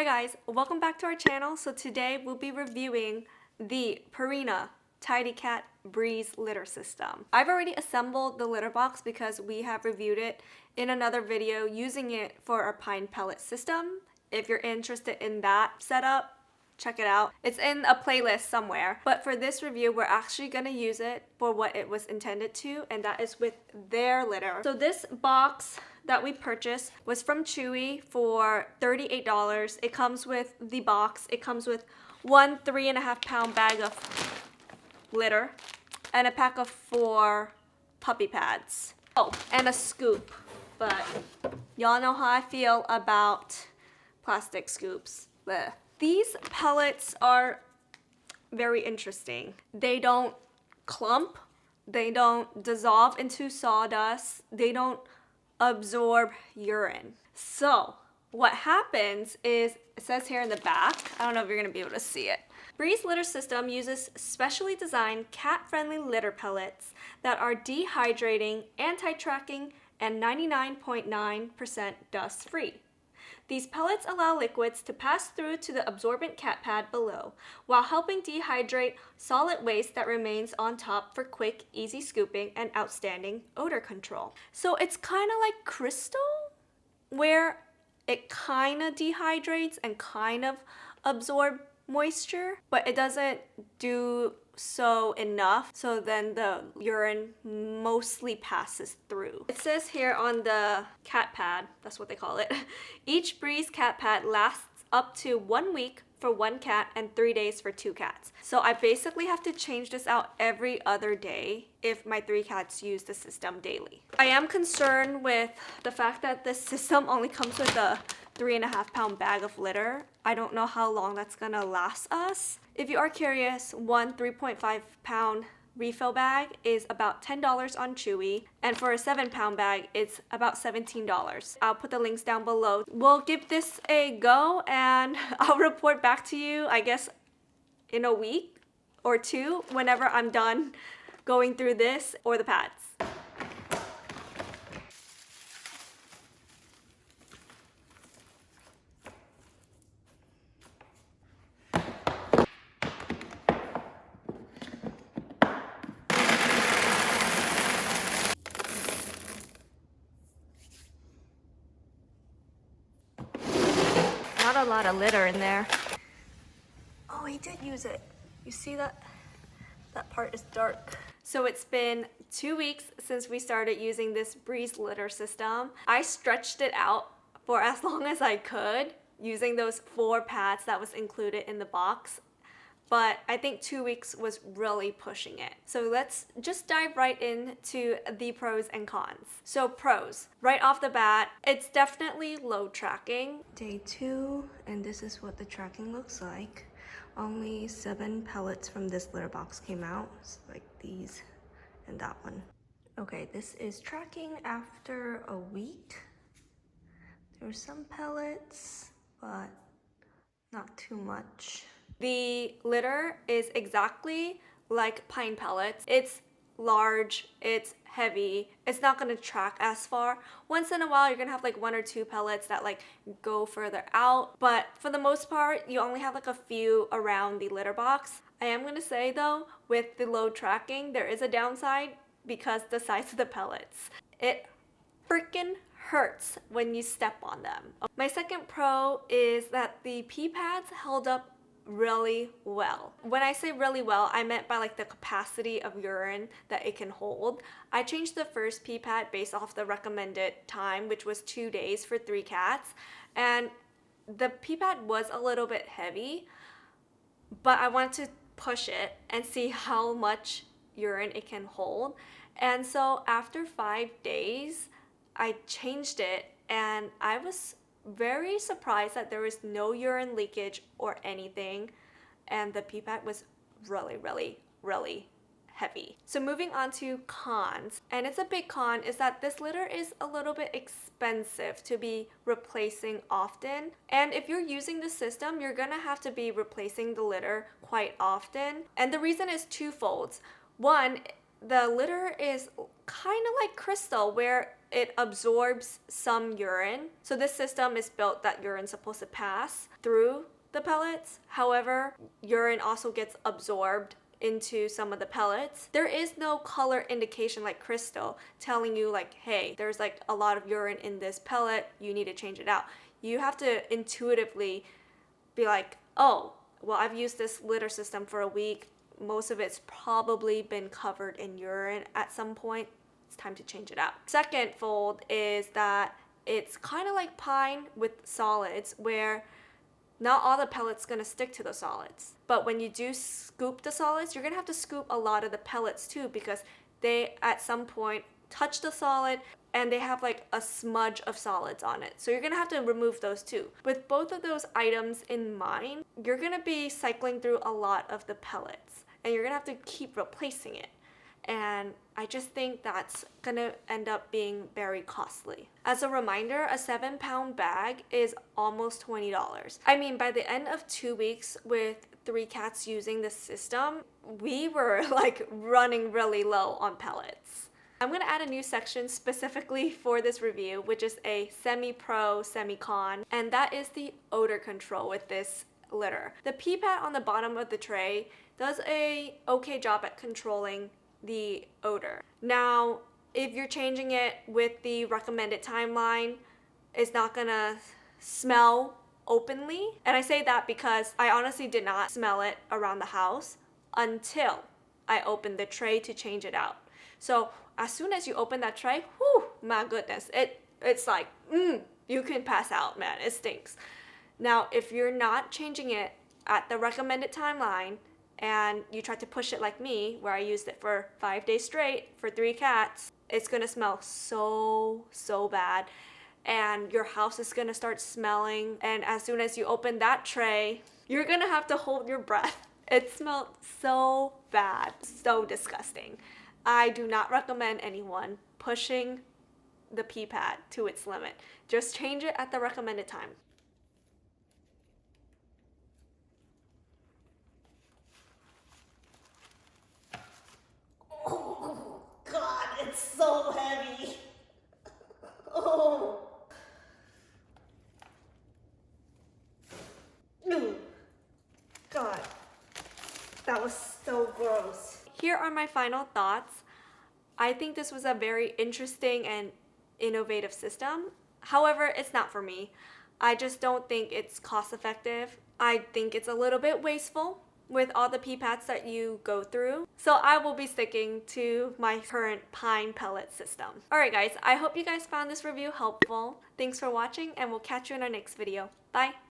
Hi guys, welcome back to our channel. So today we'll be reviewing the Purina Tidy Cat Breeze litter system. I've already assembled the litter box because we have reviewed it in another video using it for our pine pellet system. If you're interested in that setup, check it out. It's in a playlist somewhere. But for this review, we're actually going to use it for what it was intended to, and that is with their litter. So this box that we purchased was from Chewy for $38. It comes with the box. It comes with one 3.5 pound bag of litter and a pack of 4 puppy pads. Oh, and a scoop. But y'all know how I feel about plastic scoops. Blech. These pellets are very interesting. They don't clump. They don't dissolve into sawdust. They don't absorb urine. So what happens is, it says here in the back, I don't know if you're gonna be able to see it. Breeze litter system uses specially designed cat-friendly litter pellets that are dehydrating, anti-tracking, and 99.9% dust-free. These pellets allow liquids to pass through to the absorbent cat pad below, while helping dehydrate solid waste that remains on top for quick, easy scooping and outstanding odor control. So it's kind of like crystal, where it kind of dehydrates and kind of absorbs moisture, but it doesn't do so enough, so then the urine mostly passes through. It says here on the cat pad, that's what they call it, each Breeze cat pad lasts up to 1 week for 1 cat and 3 days for 2 cats. So I basically have to change this out every other day if my 3 cats use the system daily. I am concerned with the fact that this system only comes with a 3.5 pound bag of litter. I don't know how long that's gonna last us. If you are curious, one 3.5 pound refill bag is about $10 on Chewy, and for a 7 pound bag it's about $17. I'll put the links down below. We'll give this a go and I'll report back to you, I guess, in a week or 2 whenever I'm done going through this or the pads. Not a lot of litter in there. Oh, he did use it. You see that? That part is dark. So it's been 2 weeks since we started using this Breeze litter system. I stretched it out for as long as I could using those 4 pads that was included in the box. But I think 2 weeks was really pushing it. So let's just dive right into the pros and cons. So pros, right off the bat, it's definitely low tracking. Day 2, and this is what the tracking looks like. Only 7 pellets from this litter box came out, so like these and that one. Okay, this is tracking after a week. There's some pellets, but not too much. The litter is exactly like pine pellets. It's large, it's heavy, it's not gonna track as far. Once in a while, you're gonna have like 1 or 2 pellets that like go further out, but for the most part, you only have like a few around the litter box. I am gonna say though, with the low tracking, there is a downside because the size of the pellets. It freaking hurts when you step on them. My second pro is that the pee pads held up really well. When I say really well, I meant by like the capacity of urine that it can hold. I changed the first pee pad based off the recommended time, which was 2 days for 3 cats, and the pee pad was a little bit heavy, but I wanted to push it and see how much urine it can hold. And so after 5 days, I changed it and I was very surprised that there was no urine leakage or anything, and the pee pad was really heavy. So moving on to cons, and it's a big con, is that this litter is a little bit expensive to be replacing often, and if you're using the system, you're gonna have to be replacing the litter quite often, and the reason is twofold. One, the litter is kind of like crystal, where it absorbs some urine. So this system is built that urine's supposed to pass through the pellets. However, urine also gets absorbed into some of the pellets. There is no color indication like crystal telling you like, hey, there's like a lot of urine in this pellet, you need to change it out. You have to intuitively be like, oh, well, I've used this litter system for a week. Most of it's probably been covered in urine at some point. It's time to change it out. Second fold is that it's kind of like pine with solids, where not all the pellets gonna stick to the solids. But when you do scoop the solids, you're gonna have to scoop a lot of the pellets too, because they at some point touch the solid and they have like a smudge of solids on it. So you're gonna have to remove those too. With both of those items in mind, you're gonna be cycling through a lot of the pellets and you're gonna have to keep replacing it. And I just think that's gonna end up being very costly. As a reminder, a 7-pound bag is almost $20. I mean, by the end of 2 weeks with 3 cats using this system, we were like running really low on pellets. I'm gonna add a new section specifically for this review, which is a semi-pro, semi-con, and that is the odor control with this litter. The pee pad on the bottom of the tray does a okay job at controlling the odor. Now, if you're changing it with the recommended timeline, it's not gonna smell openly. And I say that because I honestly did not smell it around the house until I opened the tray to change it out. So as soon as you open that tray, whew, my goodness, it's like, you can pass out, man, it stinks. Now, if you're not changing it at the recommended timeline, and you try to push it like me, where I used it for 5 days straight for 3 cats, it's gonna smell so bad. And your house is gonna start smelling. And as soon as you open that tray, you're gonna have to hold your breath. It smelled so bad, so disgusting. I do not recommend anyone pushing the pee pad to its limit. Just change it at the recommended time. Oh God, it's so heavy. Oh. God, that was so gross. Here are my final thoughts. I think this was a very interesting and innovative system. However, it's not for me. I just don't think it's cost effective. I think it's a little bit wasteful with all the pee pads that you go through. So I will be sticking to my current pine pellet system. Alright guys, I hope you guys found this review helpful. Thanks for watching and we'll catch you in our next video. Bye!